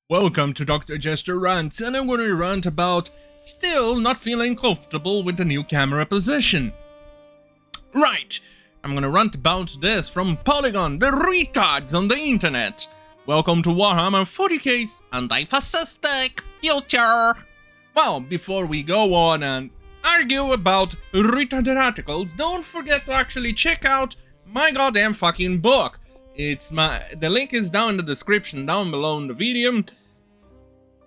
Welcome to Dr. Jester Rants, and I'm going to rant about still not feeling comfortable with the new camera position. Right, I'm going to rant about this from Polygon, the retards on the internet. Welcome to Warhammer 40k's anti-fascistic future. Well, before we go on and argue about retarded articles, don't forget to actually check out my goddamn fucking book. The link is down in the description down below in the video.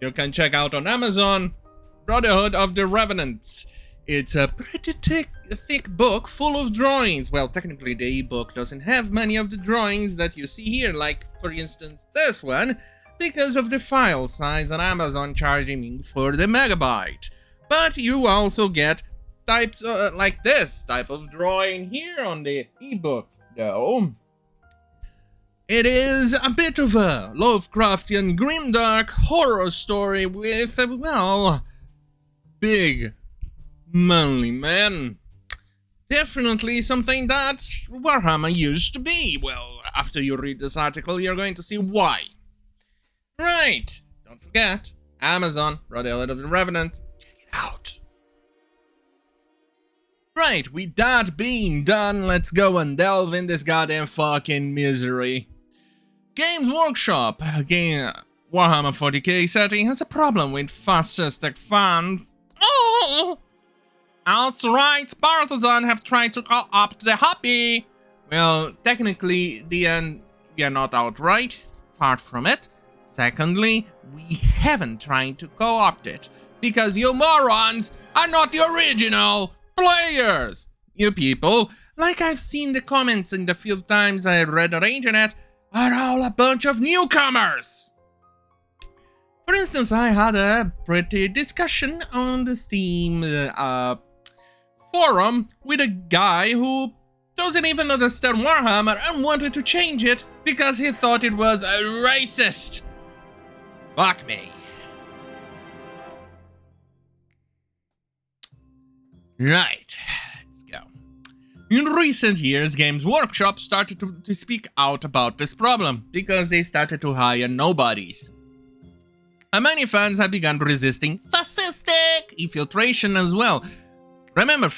You can check out on Amazon, Brotherhood of the Revenants. It's a pretty thick book full of drawings. Well, technically the ebook doesn't have many of the drawings that you see here, like for instance this one, because of the file size on Amazon charging me for the megabyte. But you also get types like this type of drawing here on the ebook, though. It is a bit of a Lovecraftian grimdark horror story with, well, big, manly men. Definitely something that Warhammer used to be. Well, after you read this article, you're going to see why. Right, don't forget, Amazon, Brotherhood of the Revenant, check it out. Right, with that being done, let's go and delve in this goddamn fucking misery. Games Workshop, again, Warhammer 40k setting, has a problem with fascistic fans. Oh! Alt-right partisan have tried to co-opt the hobby. Well, technically, we are not outright, far from it. Secondly, we haven't tried to co-opt it, because you morons are not the original players. You people, like I've seen the comments in the few times I read on the internet, are all a bunch of newcomers. For instance, I had a pretty discussion on the Steam forum with a guy who doesn't even understand Warhammer and wanted to change it because he thought it was racist. Fuck me. Right. In recent years, Games Workshop started to speak out about this problem, because they started to hire nobodies. And many fans have begun resisting fascistic infiltration as well. Remember,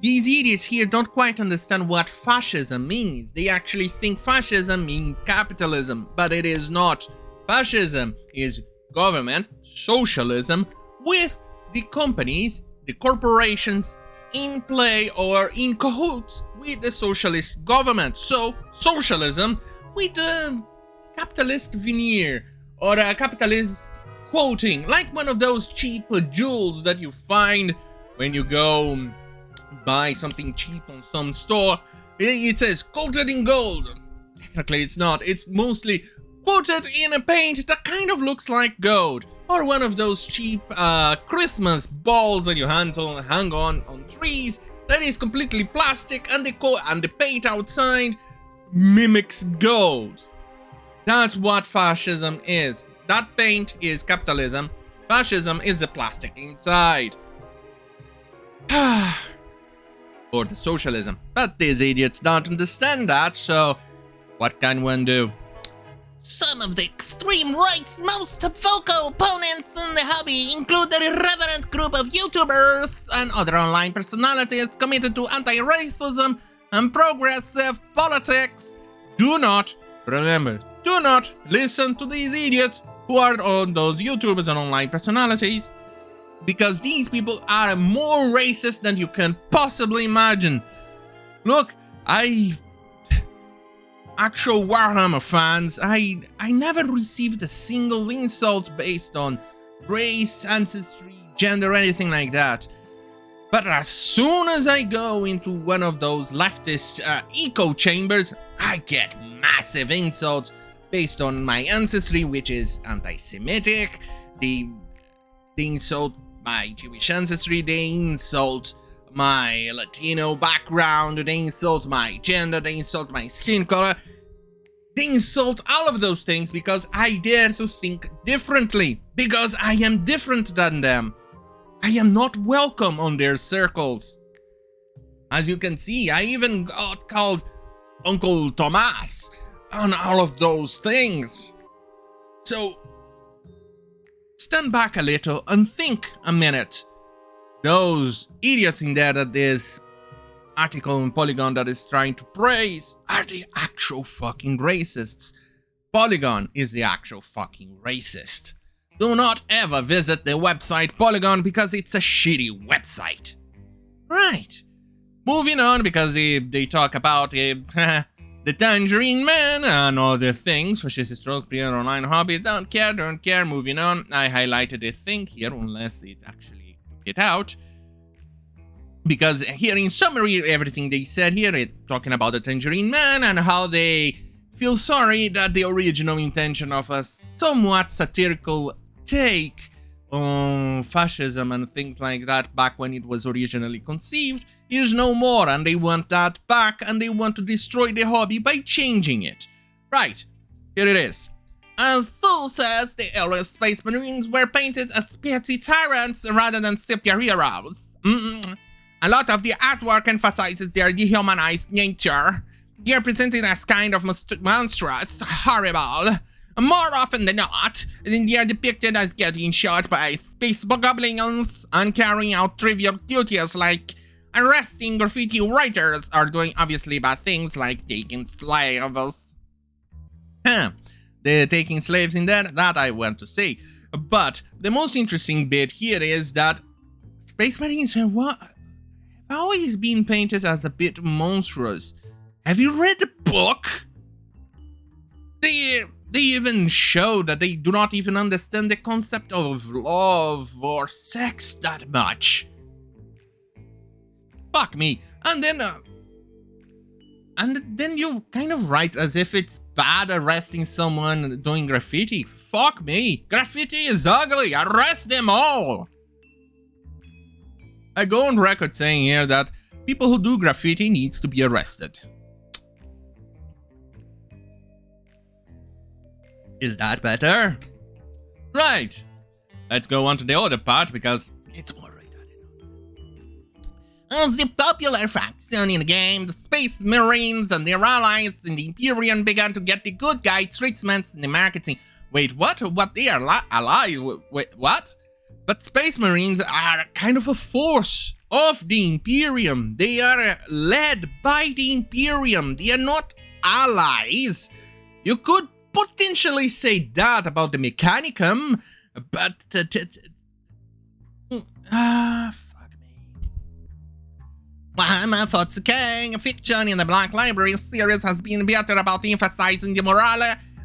these idiots here don't quite understand what fascism means. They actually think fascism means capitalism, but it is not. Fascism is government, socialism, with the companies, the corporations, in play or in cahoots with the socialist government. So, socialism with a capitalist veneer or a capitalist quoting, like one of those cheap jewels that you find when you go buy something cheap on some store. It says coated in gold. Technically it's not, it's mostly coated in a paint that kind of looks like gold. Or one of those cheap Christmas balls that you hang on trees that is completely plastic, and the paint outside mimics gold. That's what fascism is. That paint is capitalism. Fascism is the plastic inside. Or the socialism. But these idiots don't understand that, so what can one do? Some of the extreme right's most vocal opponents in the hobby include the irreverent group of YouTubers and other online personalities committed to anti-racism and progressive politics. Do not listen to these idiots who are on those YouTubers and online personalities, because these people are more racist than you can possibly imagine. Look, actual Warhammer fans, I never received a single insult based on race, ancestry, gender, anything like that. But as soon as I go into one of those leftist echo chambers, I get massive insults based on my ancestry, which is anti-Semitic. They insult my Jewish ancestry, they insult my Latino background, they insult my gender, they insult my skin color, they insult all of those things because I dare to think differently, because I am different than them. I am not welcome on their circles. As you can see, I even got called Uncle Tomas on all of those things. So stand back a little and think a minute. Those idiots in there that this article on Polygon that is trying to praise are the actual fucking racists. Polygon is the actual fucking racist. Do not ever visit the website Polygon because it's a shitty website. Right. Moving on, because they talk about the Tangerine Man and other things, which is a stroke player online hobby. Don't care. Moving on. I highlighted a thing here, unless it actually took it out. Because here in summary, everything they said here, it's talking about the Tangerine Man and how they feel sorry that the original intention of a somewhat satirical take on fascism and things like that back when it was originally conceived is no more, and they want that back, and they want to destroy the hobby by changing it. Right, here it is. And so says the earlier Space Marines were painted as petty tyrants rather than superheroes. A lot of the artwork emphasizes their dehumanized nature. They are presented as kind of monstrous, horrible. More often than not, they are depicted as getting shot by space goblins and carrying out trivial duties like arresting graffiti writers or doing obviously bad things like taking slaves. They're taking slaves in there, that I want to say. But the most interesting bit here is that Space Marines have always been painted as a bit monstrous. Have you read the book? They even show that they do not even understand the concept of love or sex that much. Fuck me. And then you kind of write as if it's bad arresting someone doing graffiti. Fuck me. Graffiti is ugly. Arrest them all. I go on record saying here that people who do graffiti needs to be arrested. Is that better? Right. Let's go on to the other part because it's more retarded. As the popular faction in the game, the Space Marines and their allies in the Imperium began to get the good guy treatments in the marketing. Wait, what? What? They are allies? Wait, what? But Space Marines are kind of a force of the Imperium. They are led by the Imperium. They are not allies. You could potentially say that about the Mechanicum, but fuck me. Warhammer 40k fiction in the Black Library series has been better about emphasizing the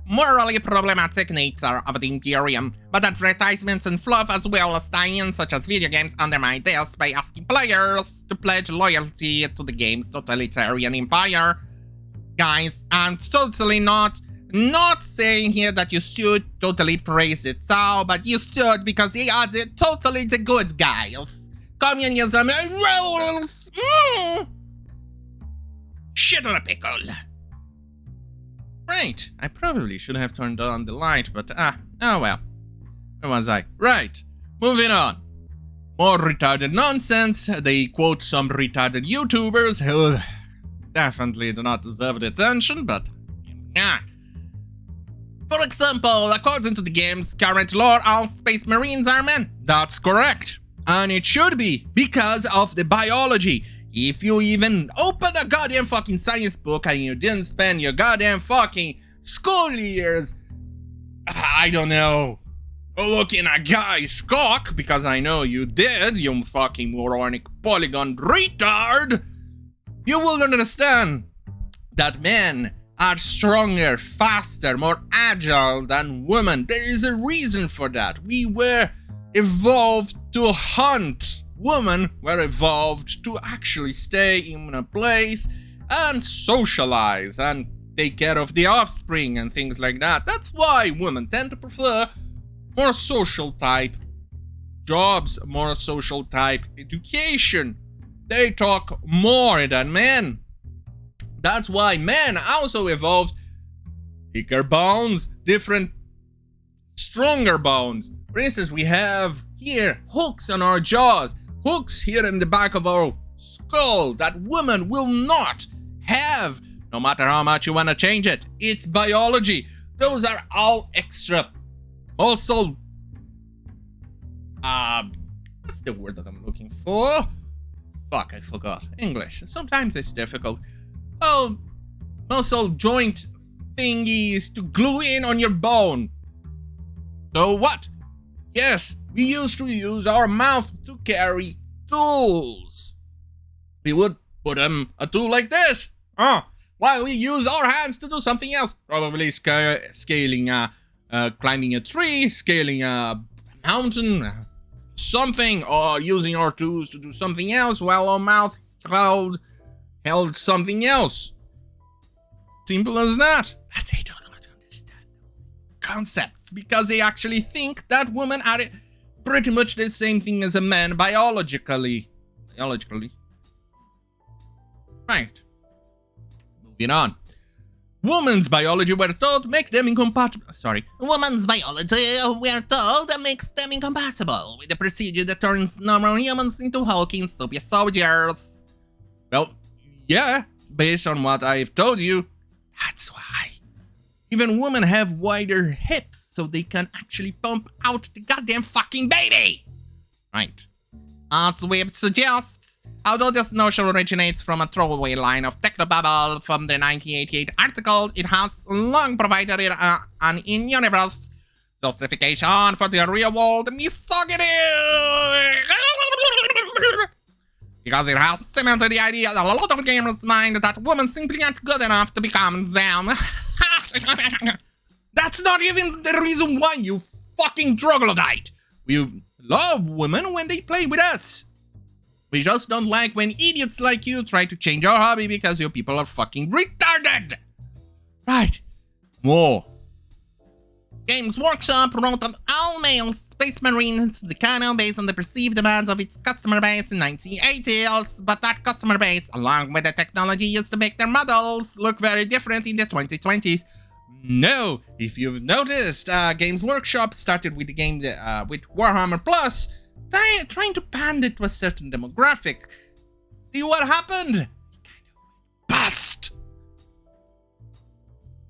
morally problematic nature of the Imperium, but advertisements and fluff as well as tie-ins such as video games undermine this by asking players to pledge loyalty to the game's totalitarian empire. Guys, I'm totally not saying here that you should totally praise it, so, but you should because they are totally the good guys. Communism rules! Shit on a pickle. Right, I probably should have turned on the light, but oh well. Where was I? Right, moving on. More retarded nonsense. They quote some retarded YouTubers who definitely do not deserve the attention, but yeah. For example, according to the game's current lore, all Space Marines are men. That's correct. And it should be, because of the biology. If you even open a goddamn fucking science book and you didn't spend your goddamn fucking school years, I don't know, looking at guy's cock, because I know you did, you fucking moronic Polygon retard, you will understand that men are stronger, faster, more agile than women. There is a reason for that. We were evolved to hunt. Women were evolved to actually stay in a place and socialize and take care of the offspring and things like that. That's why women tend to prefer more social type jobs, more social type education. They talk more than men. That's why men also evolved thicker bones, different, stronger bones. For instance, we have here hooks on our jaws, hooks here in the back of our skull that women will not have, no matter how much you want to change it. It's biology. Those are all extra. Also, What's the word that I'm looking for? Fuck, I forgot. English. Sometimes it's difficult. Oh, muscle joint thingies to glue in on your bone. So what? Yes, we used to use our mouth to carry tools. We would put a tool like this, while we use our hands to do something else. Probably scaling, climbing a tree, scaling a mountain, something, or using our tools to do something else while our mouth held something else. Simple as that. But they don't understand concepts because they actually think that women are pretty much the same thing as a man biologically. Right. Moving on. Women's biology, we're told, make them incompatible. Women's biology, we're told, that makes them incompatible with the procedure that turns normal humans into hulking super soldiers. Well, yeah, based on what I've told you, that's why. Even women have wider hips, so they can actually pump out the goddamn fucking baby! Right. As Webb suggests, although this notion originates from a throwaway line of technobabble from the 1988 article, it has long provided an in-universe justification for the real-world misogyny! Because it has cemented the idea in a lot of gamers' mind that women simply aren't good enough to become them. That's not even the reason why, you fucking troglodyte! We love women when they play with us. We just don't like when idiots like you try to change our hobby because you people are fucking retarded! Right. More. Games Workshop wrote an all-male Space Marine Decano based on the perceived demands of its customer base in 1980s, but that customer base, along with the technology used to make their models, look very different in the 2020s. No, if you've noticed, Games Workshop started with the game with Warhammer Plus, trying to pander to a certain demographic. See what happened? It kind of bust.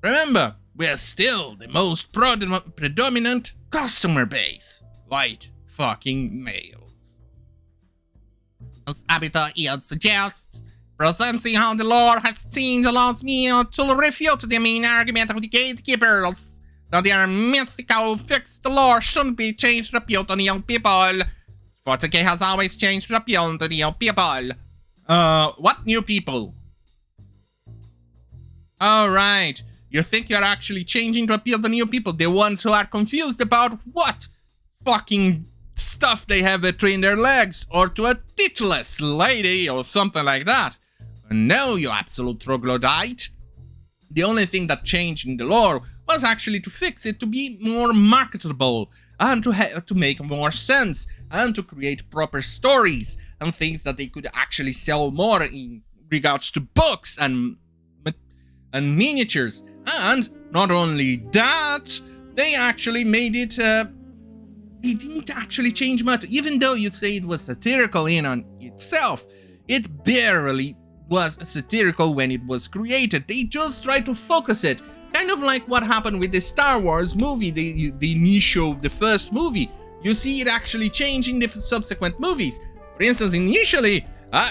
Remember, we're still the most predominant customer base. White fucking males. As Abita Ian suggests, presenting how the lore has changed allows me to refute the main argument of the gatekeepers that their mythical fixed lore shouldn't be changed to appeal to the young people. 40K has always changed to appeal to the young people. What new people? Alright, you think you're actually changing to appeal to new people, the ones who are confused about what fucking stuff they have between their legs, or to a tituless lady, or something like that. No, you absolute troglodyte. The only thing that changed in the lore was actually to fix it to be more marketable, and to make more sense, and to create proper stories, and things that they could actually sell more in regards to books and miniatures. And not only that, they actually made it, it didn't actually change much. Even though you say it was satirical in on itself, it barely was satirical when it was created. They just tried to focus it. Kind of like what happened with the Star Wars movie, the niche of the first movie. You see it actually change in the subsequent movies. For instance, initially,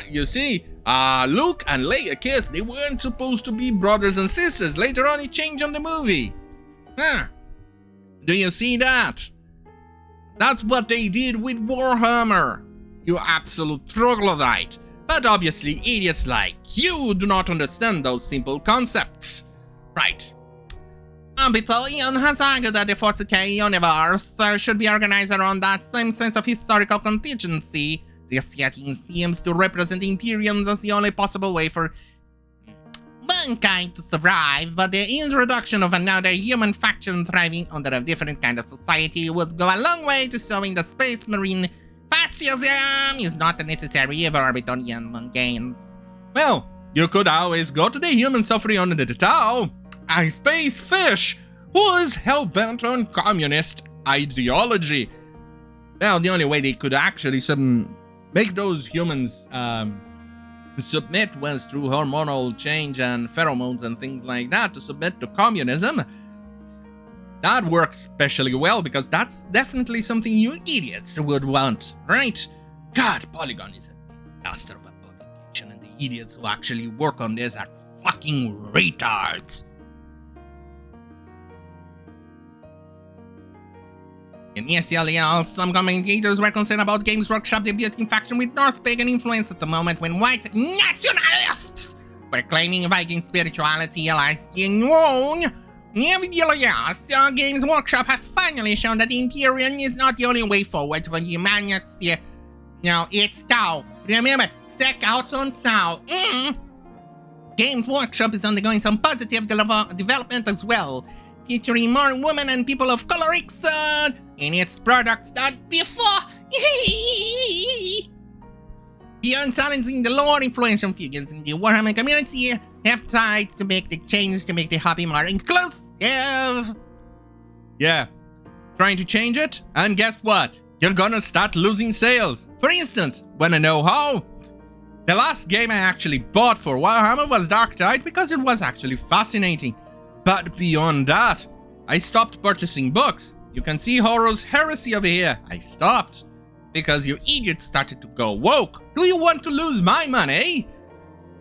you see, Luke and Leia kiss. They weren't supposed to be brothers and sisters. Later on, it changed on the movie. Do you see that? That's what they did with Warhammer. You absolute troglodyte. But obviously, idiots like you do not understand those simple concepts. Right. Ian has argued that the 40K universe should be organized around that same sense of historical contingency. This setting seems to represent Imperiums as the only possible way for mankind to survive, but the introduction of another human faction thriving under a different kind of society would go a long way to showing that Space Marine fascism is not necessary for Orbitonian gains. Well, you could always go to the human suffering under the Tau, a space fish who is hell-bent on communist ideology. Well, the only way they could actually make those humans submit was through hormonal change and pheromones and things like that to submit to communism. That works especially well because that's definitely something you idiots would want, right? God, Polygon is a disaster of a publication, and the idiots who actually work on this are fucking retards. In ESL, some commentators were concerned about Games Workshop debuting faction with North pagan influence at the moment when white nationalists were claiming Viking spirituality allies in Rome. Nevertheless, Games Workshop has finally shown that the Interior is not the only way forward for humanity. No, it's Tau. Remember, check out on Tau. Games Workshop is undergoing some positive development as well, featuring more women and people of color in its products than before. Beyond challenging the lore, influential figures in the Warhammer community have tried to make the changes to make the hobby more inclusive. Yeah, trying to change it, and guess what? You're gonna start losing sales. For instance, wanna know how? The last game I actually bought for Warhammer was Dark Tide because it was actually fascinating. But beyond that, I stopped purchasing books. You can see Horror's Heresy over here. I stopped because you idiots started to go woke. Do you want to lose my money?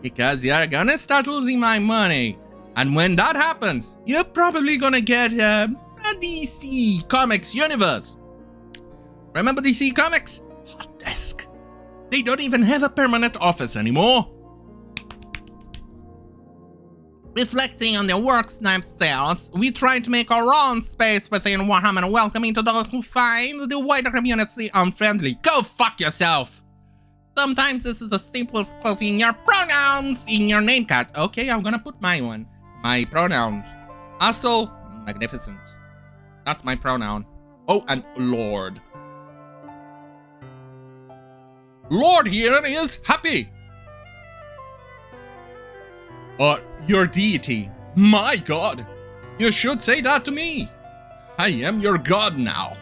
Because you're gonna start losing my money. And when that happens, you're probably gonna get a DC Comics universe. Remember DC Comics? Hot desk. They don't even have a permanent office anymore. Reflecting on their works themselves, we try to make our own space within Warhammer welcoming to those who find the wider community unfriendly. Go fuck yourself! Sometimes this is as simple as putting your pronouns in your name card. Okay, I'm gonna put my one. My pronouns. Asshole, magnificent. That's my pronoun. Oh, and Lord. Lord here is happy. Your deity. My god. You should say that to me. I am your god now.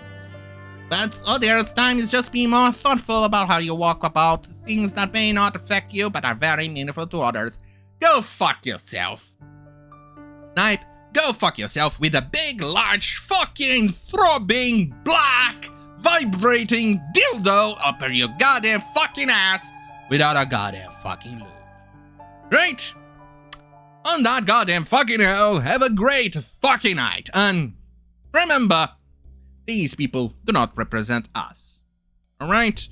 But other times just be more thoughtful about how you walk about things that may not affect you but are very meaningful to others. Go fuck yourself. Snipe, go fuck yourself with a big, large, fucking, throbbing, black, vibrating dildo up your goddamn fucking ass without a goddamn fucking lube. Great! On that goddamn fucking hell, have a great fucking night, and remember, these people do not represent us. Alright?